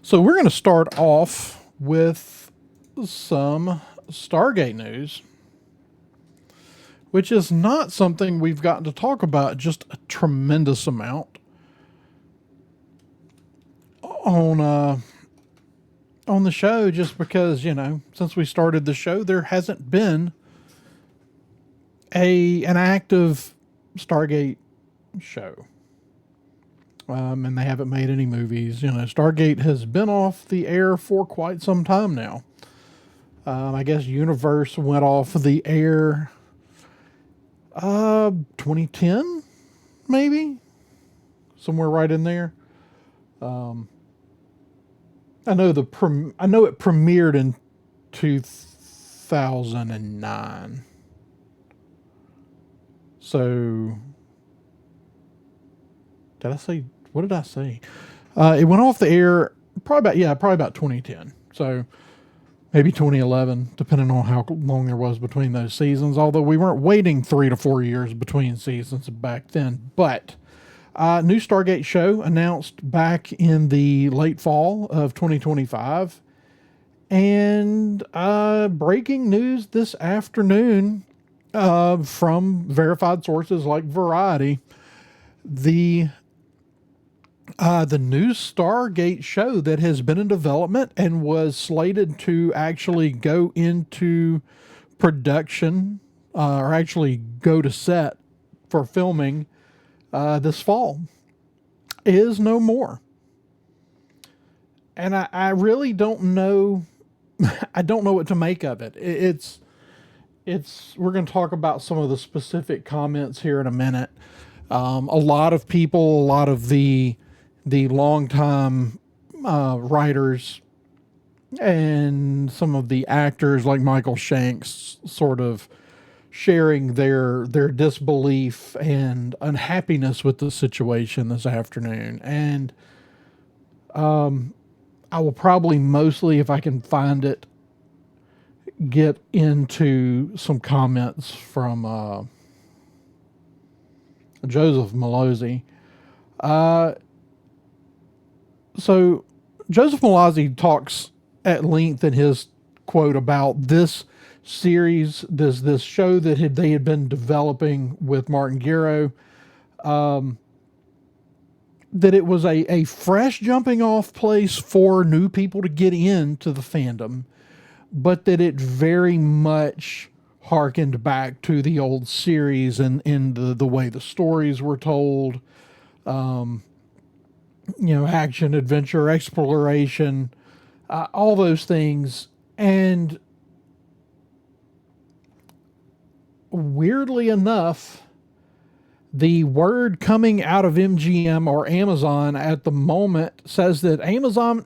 So we're going to start off with some Stargate news, which is not something we've gotten to talk about just a tremendous amount on the show, just because, since we started the show, there hasn't been an active Stargate show. And they haven't made any movies. Stargate has been off the air for quite some time now. I guess Universe went off the air 2010, maybe? Somewhere right in there. I know it premiered in 2009. So, what did I say? It went off the air probably about 2010. So maybe 2011, depending on how long there was between those seasons. Although we weren't waiting 3 to 4 years between seasons back then. But new Stargate show announced back in the late fall of 2025. And breaking news this afternoon from verified sources like Variety. The new Stargate show that has been in development and was slated to actually go into production or actually go to set for filming this fall is no more. And I really don't know. I don't know what to make of it. We're going to talk about some of the specific comments here in a minute. A lot of people, a lot of the longtime writers and some of the actors like Michael Shanks sort of sharing their disbelief and unhappiness with the situation this afternoon. And I will probably mostly, if I can find it, get into some comments from Joseph Malozzi. So Joseph Malozzi talks at length in his quote about this series, this show that they had been developing with Martin Gero, that it was a fresh jumping off place for new people to get into the fandom, but that it very much harkened back to the old series and in the way the stories were told, action, adventure, exploration, all those things. And weirdly enough, the word coming out of MGM or Amazon at the moment says that Amazon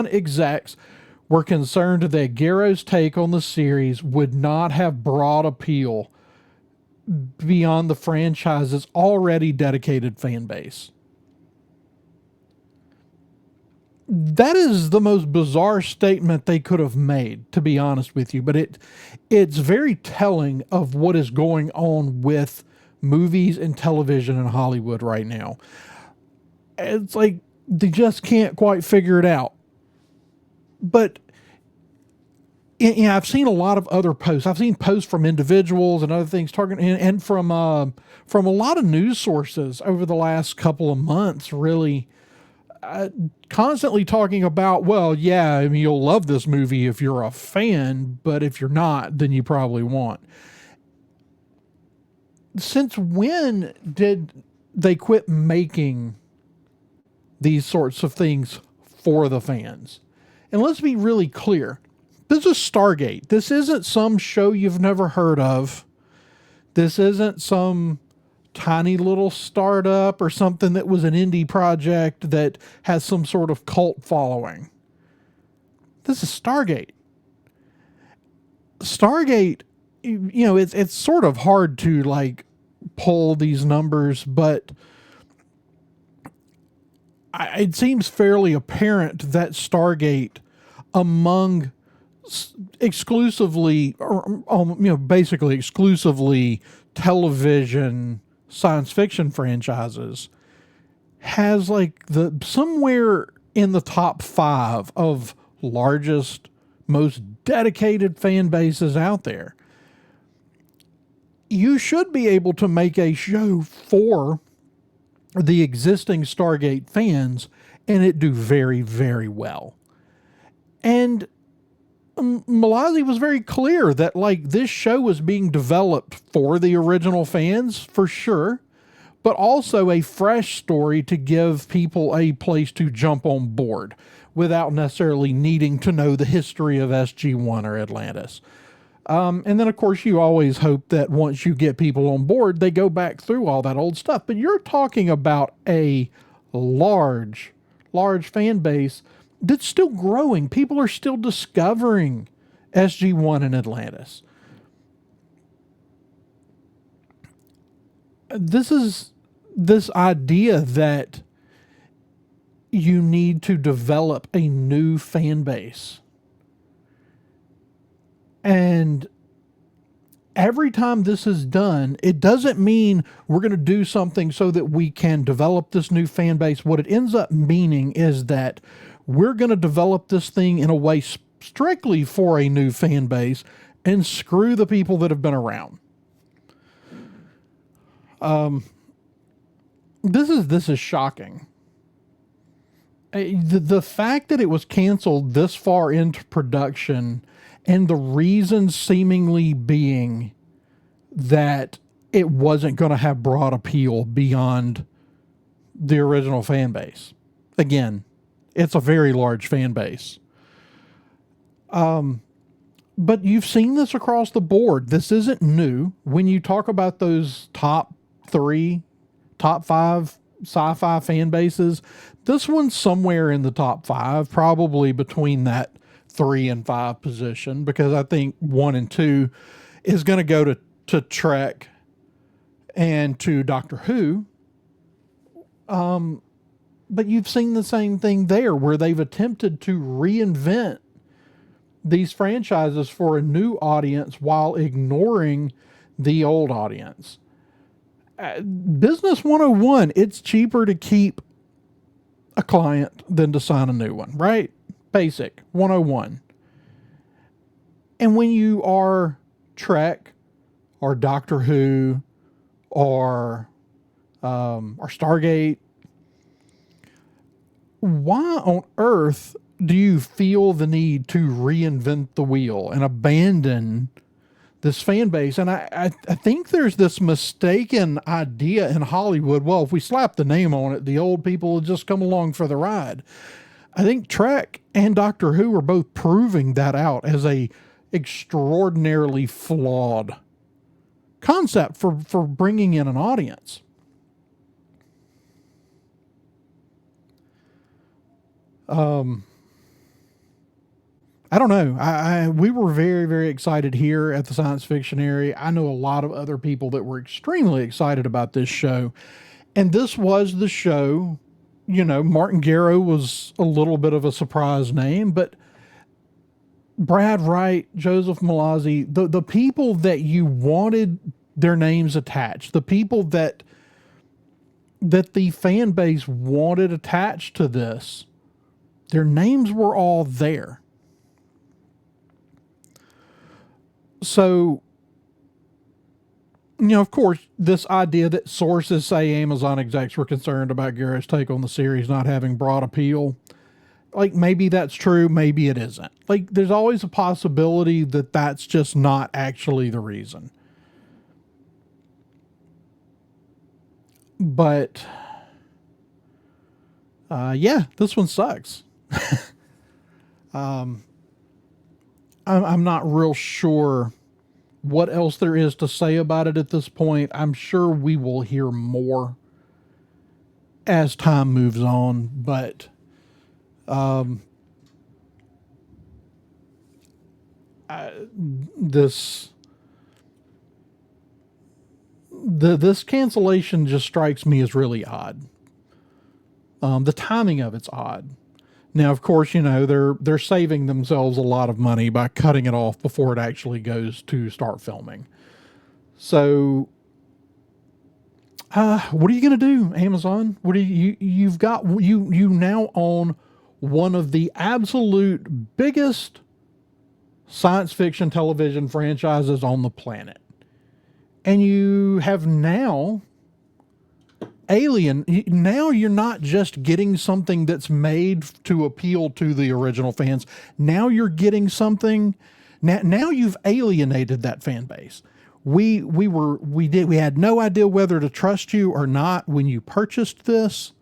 execs were concerned that Gero's take on the series would not have broad appeal beyond the franchise's already dedicated fan base. That is the most bizarre statement they could have made, to be honest with you, but it's very telling of what is going on with movies and television in Hollywood right now. It's like they just can't quite figure it out. But I've seen a lot of other posts. I've seen posts from individuals and other things targeting, and from a lot of news sources over the last couple of months, really constantly talking about, well, yeah, I mean, you'll love this movie if you're a fan, but if you're not, then you probably won't. Since when did they quit making these sorts of things for the fans? And let's be really clear. This is Stargate. This isn't some show you've never heard of. This isn't some tiny little startup or something that was an indie project that has some sort of cult following. This is Stargate. Stargate, it's sort of hard to pull these numbers, but it seems fairly apparent that Stargate, among exclusively, basically exclusively television science fiction franchises, has somewhere in the top 5 of largest, most dedicated fan bases out there. You should be able to make a show for the existing Stargate fans and it do very, very well. And Malizzi was very clear that like this show was being developed for the original fans for sure, but also a fresh story to give people a place to jump on board without necessarily needing to know the history of SG-1 or Atlantis. And then, of course, you always hope that once you get people on board, they go back through all that old stuff. But you're talking about a large, large fan base that's still growing. People are still discovering SG-1 and Atlantis. This is this idea that you need to develop a new fan base. And every time this is done, it doesn't mean we're going to do something so that we can develop this new fan base. What it ends up meaning is that we're going to develop this thing in a way strictly for a new fan base and screw the people that have been around. This is shocking. The fact that it was canceled this far into production, and the reason seemingly being that it wasn't going to have broad appeal beyond the original fan base. Again, it's a very large fan base. But you've seen this across the board. This isn't new. When you talk about those top 5 sci-fi fan bases, this one's somewhere in the top 5, probably between that 3 and 5 position, because I think 1 and 2 is going to go to Trek and to Doctor Who. But you've seen the same thing there, where they've attempted to reinvent these franchises for a new audience while ignoring the old audience. Business 101, it's cheaper to keep a client than to sign a new one, right? Basic 101. And when you are Trek or Doctor Who or Stargate, why on earth do you feel the need to reinvent the wheel and abandon this fan base? And I think there's this mistaken idea in Hollywood. Well, if we slap the name on it, the old people will just come along for the ride. I think Trek and Doctor Who are both proving that out as a extraordinarily flawed concept for bringing in an audience. I don't know. We were very, very excited here at the Science Fictionary. I know a lot of other people that were extremely excited about this show. And this was the show. You know, Martin Garrow was a little bit of a surprise name, but Brad Wright, Joseph Malizzi, the people that you wanted their names attached, the people that the fan base wanted attached to this, their names were all there. So, you know, of course, this idea that sources say Amazon execs were concerned about Garrow's take on the series not having broad appeal, like maybe that's true, maybe it isn't. Like there's always a possibility that that's just not actually the reason. But, yeah, this one sucks. I'm not real sure what else there is to say about it at this point. I'm sure we will hear more as time moves on, but this cancellation just strikes me as really odd. The timing of it's odd. Now, of course, you know, they're saving themselves a lot of money by cutting it off before it actually goes to start filming. So, what are you going to do, Amazon? What do you now own one of the absolute biggest science fiction television franchises on the planet. And you have now now you're not just getting something that's made to appeal to the original fans. Now you're getting something, now you've alienated that fan base. We had no idea whether to trust you or not when you purchased this.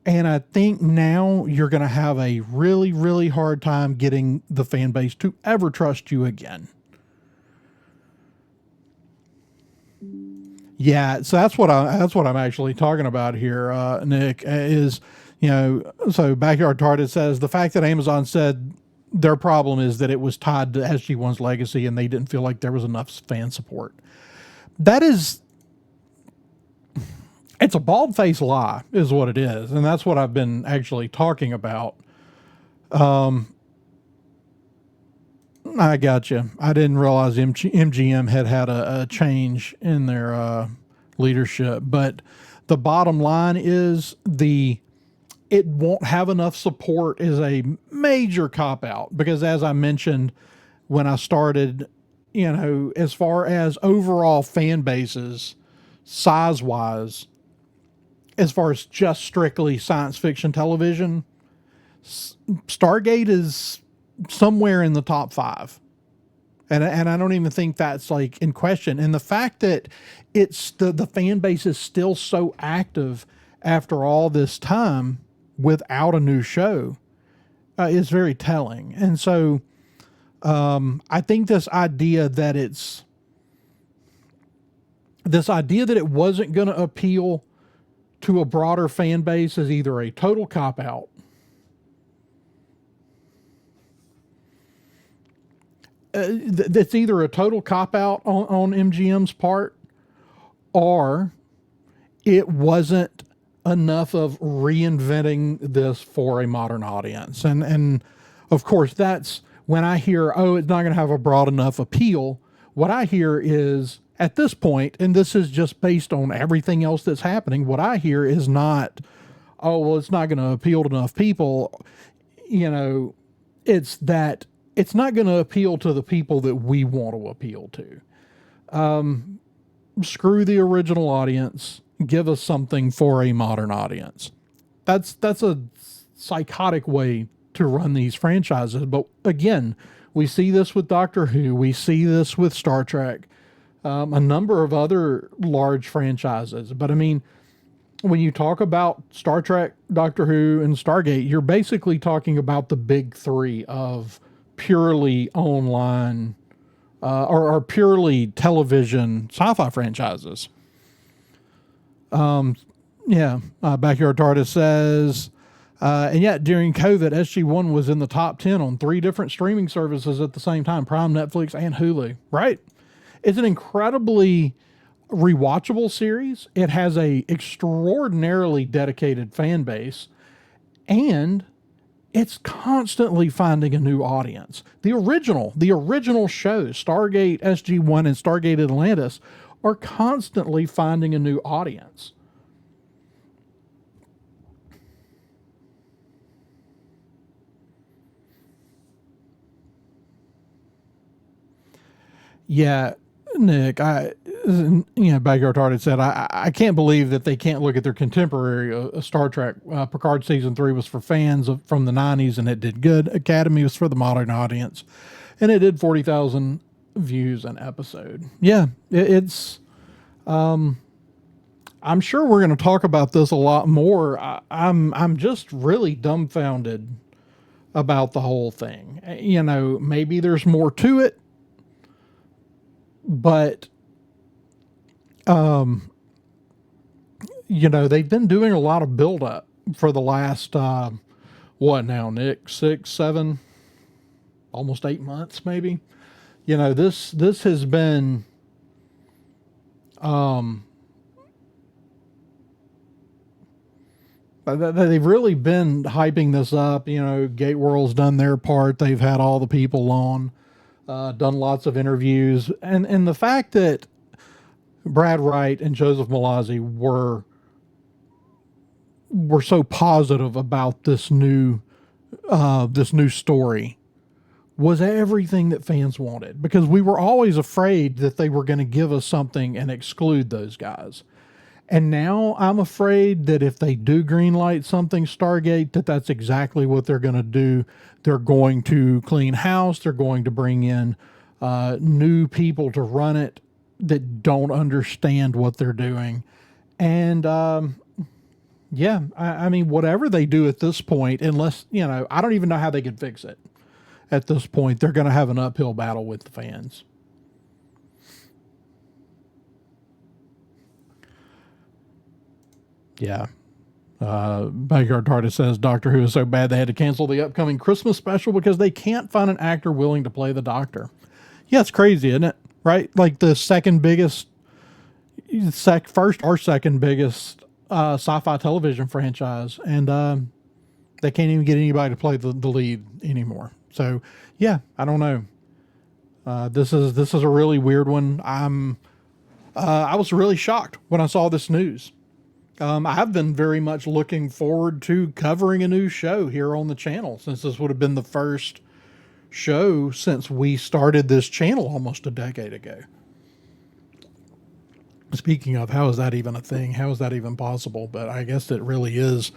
And I think now you're going to have a really, really hard time getting the fan base to ever trust you again. Yeah, so that's what I'm actually talking about here, Nick. Is, so Backyard Tarded says the fact that Amazon said their problem is that it was tied to SG1's legacy and they didn't feel like there was enough fan support. It's a bald-faced lie, is what it is, and that's what I've been actually talking about. I got you. I didn't realize MGM had a change in their leadership, but the bottom line is it won't have enough support is a major cop out, because as I mentioned when I started, as far as overall fan bases, size wise, as far as just strictly science fiction television, Stargate is somewhere in the top 5. And I don't even think that's like in question. And the fact that it's the fan base is still so active after all this time without a new show is very telling. And so I think this idea that it wasn't going to appeal to a broader fan base is either a total cop-out, that's either a total cop-out on MGM's part, or it wasn't enough of reinventing this for a modern audience. And of course, that's when I hear, oh, it's not going to have a broad enough appeal. What I hear is, at this point, and this is just based on everything else that's happening, what I hear is not, oh, well, it's not going to appeal to enough people. It's that it's not going to appeal to the people that we want to appeal to. Screw the original audience. Give us something for a modern audience. That's a psychotic way to run these franchises. But again, we see this with Doctor Who. We see this with Star Trek. A number of other large franchises. But I mean, when you talk about Star Trek, Doctor Who, and Stargate, you're basically talking about the big 3 of purely online or purely television sci-fi franchises. Backyard TARDIS says, and yet during COVID, SG1 was in the top 10 on 3 different streaming services at the same time: Prime, Netflix, and Hulu. Right? It's an incredibly rewatchable series. It has a extraordinarily dedicated fan base, and it's constantly finding a new audience. The original shows, Stargate SG1 and Stargate Atlantis, are constantly finding a new audience. Yeah, Nick, Backyard Tarded said, I can't believe that they can't look at their contemporary Star Trek. Picard Season 3 was for fans from the 90s and it did good. Academy was for the modern audience and it did 40,000 views an episode. Yeah, it's... I'm sure we're going to talk about this a lot more. I'm just really dumbfounded about the whole thing. Maybe there's more to it, but they've been doing a lot of build-up for the last what now, Nick? 6, 7, almost 8 months, maybe. This has been they've really been hyping this up. Gate World's done their part. They've had all the people on, done lots of interviews, and the fact that Brad Wright and Joseph Mallozzi were so positive about this new this new story was everything that fans wanted, because we were always afraid that they were going to give us something and exclude those guys. And now I'm afraid that if they do greenlight something Stargate, that's exactly what they're going to do. They're going to clean house. They're going to bring in new people to run it that don't understand what they're doing. And yeah, I mean, whatever they do at this point, unless, I don't even know how they could fix it. At this point, they're going to have an uphill battle with the fans. Yeah. Backyard Tardis says Doctor Who is so bad they had to cancel the upcoming Christmas special because they can't find an actor willing to play the Doctor. Yeah, it's crazy, isn't it? Right? Like the second biggest, first or second biggest sci-fi television franchise, and they can't even get anybody to play the lead anymore. So yeah, I don't know. This is a really weird one. I was really shocked when I saw this news. I've been very much looking forward to covering a new show here on the channel, since this would have been the first show since we started this channel almost a decade ago. Speaking of, how is that even a thing? How is that even possible? But I guess it really is.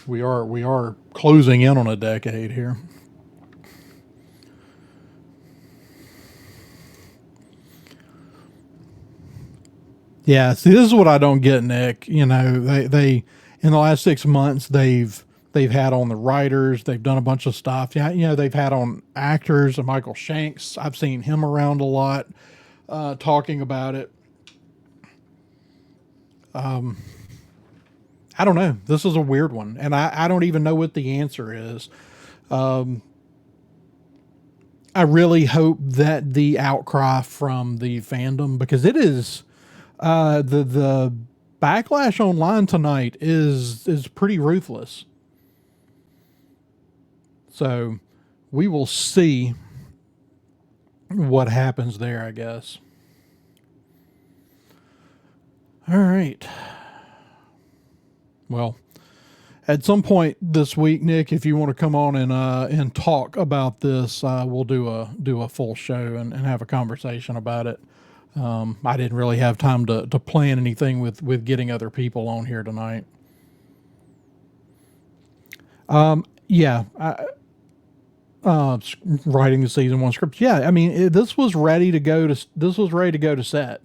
We are closing in on a decade here. Yeah, see, this is what I don't get, Nick. They in the last 6 months they've had on the writers, they've done a bunch of stuff. Yeah, they've had on actors. Michael Shanks, I've seen him around a lot, talking about it. I don't know. This is a weird one, and I don't even know what the answer is. I really hope that the outcry from the fandom, because it is the backlash online tonight is pretty ruthless. So we will see what happens there, I guess. All right. Well, at some point this week, Nick, if you want to come on and talk about this, we'll do a full show and have a conversation about it. I didn't really have time to plan anything with getting other people on here tonight. Yeah, writing the season 1 script. Yeah, I mean, this was ready to go to set.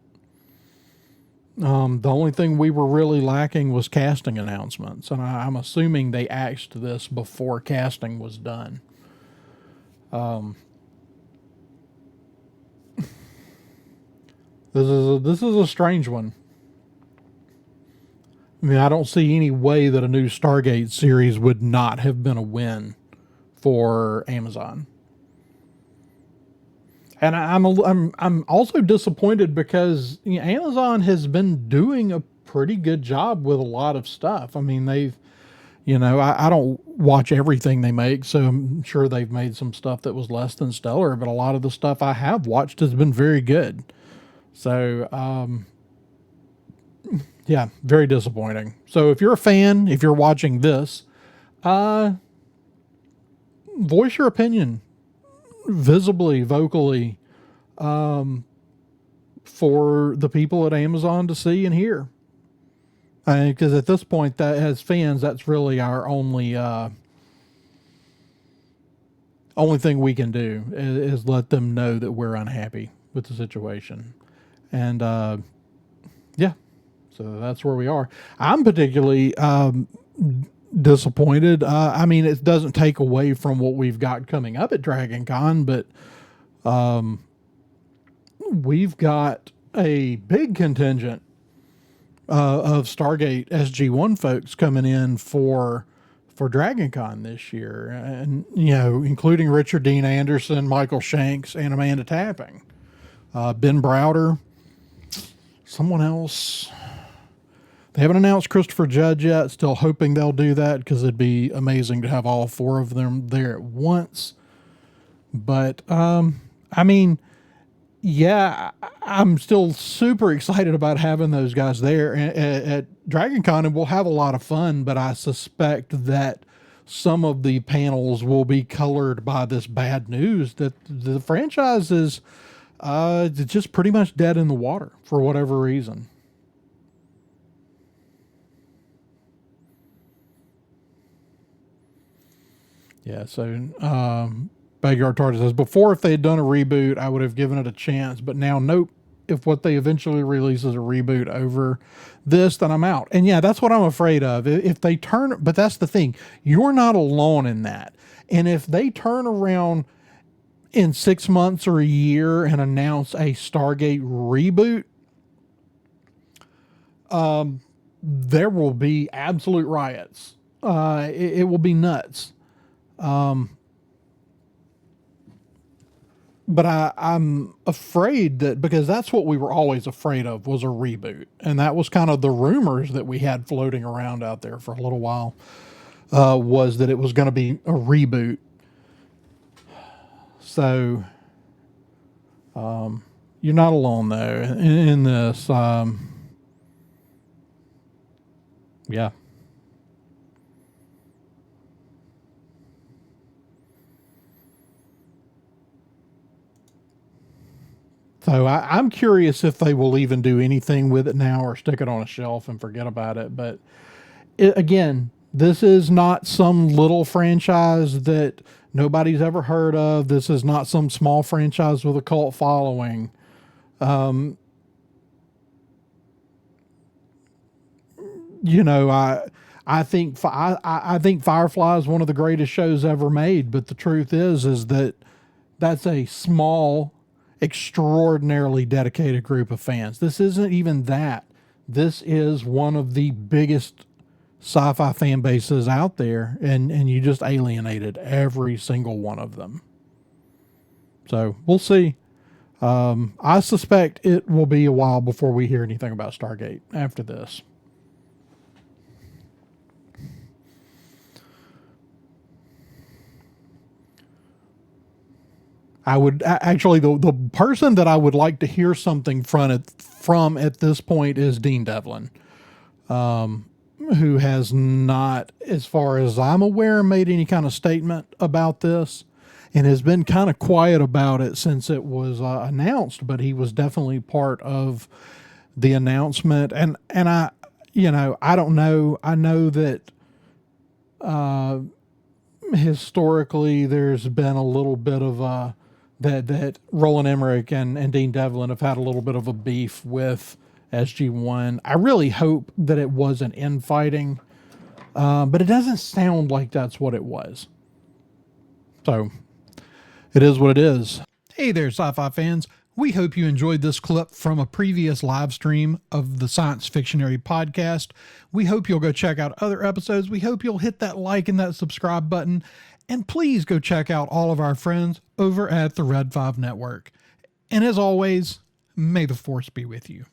The only thing we were really lacking was casting announcements, and I'm assuming they axed this before casting was done. This is a strange one. I mean, I don't see any way that a new Stargate series would not have been a win for Amazon. And I'm also disappointed because Amazon has been doing a pretty good job with a lot of stuff. I mean, I don't watch everything they make, so I'm sure they've made some stuff that was less than stellar, but a lot of the stuff I have watched has been very good. So, yeah, very disappointing. So if you're a fan, if you're watching this, voice your opinion visibly, vocally, for the people at Amazon to see and hear. Because at this point, that as fans, that's really our only thing we can do is let them know that we're unhappy with the situation. And yeah, so that's where we are. I'm particularly disappointed. I mean, it doesn't take away from what we've got coming up at Dragon Con, but we've got a big contingent of Stargate SG-1 folks coming in for Dragon Con this year, and including Richard Dean Anderson, Michael Shanks, and Amanda Tapping, Ben Browder, someone else. They haven't announced Christopher Judge yet. Still hoping they'll do that, because it'd be amazing to have all 4 of them there at once. But I mean, yeah, I'm still super excited about having those guys there at Dragon Con, and we'll have a lot of fun. But I suspect that some of the panels will be colored by this bad news that the franchise is just pretty much dead in the water for whatever reason. Yeah, so Backyard Target says, before, if they had done a reboot, I would have given it a chance, but now, nope. If what they eventually release is a reboot over this, then I'm out. And yeah, that's what I'm afraid of. If they turn, but that's the thing, you're not alone in that. And if they turn around in 6 months or a year and announce a Stargate reboot, there will be absolute riots. It will be nuts. But I'm afraid that, because that's what we were always afraid of, was a reboot. And that was kind of the rumors that we had floating around out there for a little while, was that it was going to be a reboot. So, you're not alone though in this. Yeah. So I'm curious if they will even do anything with it now or stick it on a shelf and forget about it. But again, this is not some little franchise that nobody's ever heard of. This is not some small franchise with a cult following. You know, I think Firefly is one of the greatest shows ever made. But the truth is that that's a small, extraordinarily dedicated group of fans. This isn't even that. This is one of the biggest sci-fi fan bases out there, and you just alienated every single one of them. So we'll see. I suspect it will be a while before we hear anything about Stargate after this. I would actually, the person that I would like to hear something from at this point is Dean Devlin, who has not, as far as I'm aware, made any kind of statement about this, and has been kind of quiet about it since it was announced. But he was definitely part of the announcement, and I, I don't know. I know that historically there's been a little bit of that Roland Emmerich and Dean Devlin have had a little bit of a beef with SG-1. I really hope that it wasn't infighting, but it doesn't sound like that's what it was. So it is what it is. Hey there, sci-fi fans. We hope you enjoyed this clip from a previous live stream of the Science Fictionary podcast. We hope you'll go check out other episodes. We hope you'll hit that like and that subscribe button. And please go check out all of our friends over at the Red 5 Network. And as always, may the Force be with you.